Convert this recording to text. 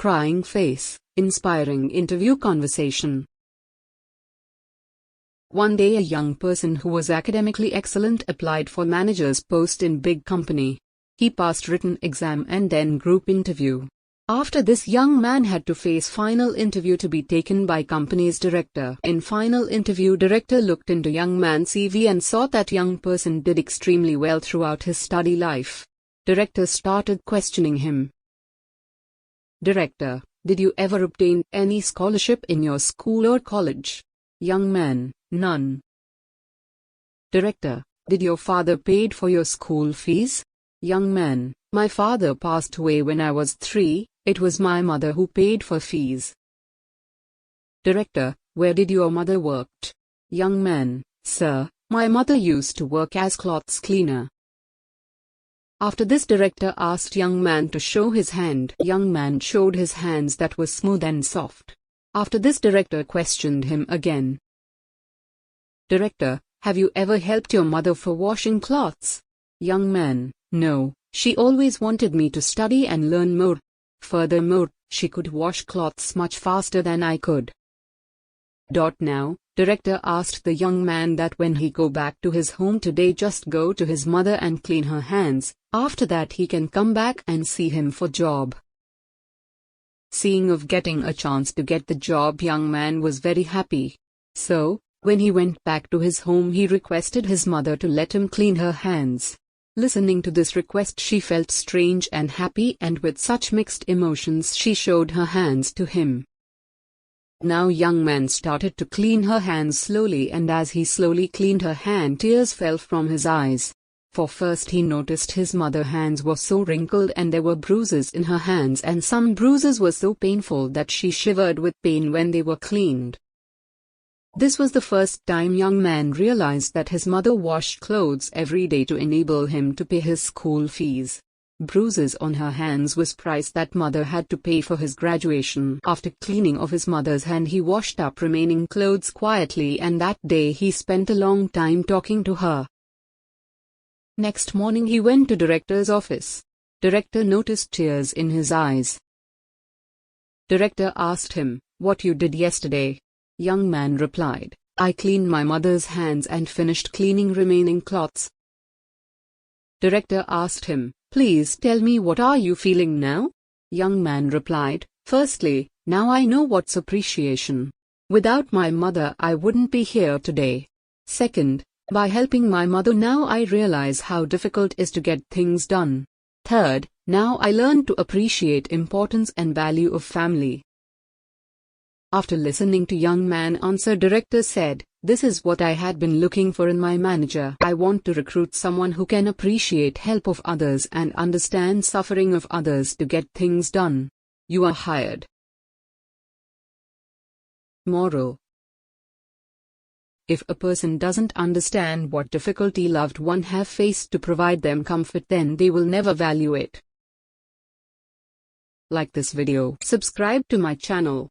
crying face, inspiring interview conversation. One day a young person who was academically excellent applied for manager's post in big company. He passed written exam and then group interview. After this, young man had to face final interview to be taken by company's director. In final interview, director looked into young man's CV and saw that young person did extremely well throughout his study life. Director started questioning him. Director, did you ever obtain any scholarship in your school or college? Young man, none. Director, did your father paid for your school fees? Young man, my father passed away when I was 3, it was my mother who paid for fees. Director, where did your mother worked? Young man, sir, my mother used to work as clothes cleaner. After this, director asked young man to show his hand. Young man showed his hands that were smooth and soft. After this, director questioned him again. Director, have you ever helped your mother for washing clothes? Young man, no, she always wanted me to study and learn more. Furthermore, she could wash clothes much faster than I could. Now, director asked the young man that when he go back to his home today, just go to his mother and clean her hands, after that he can come back and see him for job. Seeing of getting a chance to get the job, young man was very happy. So, when he went back to his home, he requested his mother to let him clean her hands. Listening to this request, she felt strange and happy, and with such mixed emotions she showed her hands to him. Now young man started to clean her hands slowly, and as he slowly cleaned her hand, tears fell from his eyes. For first he noticed his mother's hands were so wrinkled and there were bruises in her hands, and some bruises were so painful that she shivered with pain when they were cleaned. This was the first time young man realized that his mother washed clothes every day to enable him to pay his school fees. Bruises on her hands was price that mother had to pay for his graduation. After cleaning of his mother's hand, he washed up remaining clothes quietly, and that day he spent a long time talking to her. Next morning he went to director's office. Director noticed tears in his eyes. Director asked him, "What you did yesterday?" Young man replied, "I cleaned my mother's hands and finished cleaning remaining cloths." Director asked him, "Please tell me, what are you feeling now?" Young man replied, "Firstly, now I know what's appreciation. Without my mother I wouldn't be here today. Second, by helping my mother now I realize how difficult it is to get things done. Third, now I learn to appreciate importance and value of family." After listening to young man answer, director said, "This is what I had been looking for in my manager. I want to recruit someone who can appreciate help of others and understand suffering of others to get things done. You are hired." Moral: if a person doesn't understand what difficulty loved one have faced to provide them comfort, then they will never value it. Like this video, subscribe to my channel.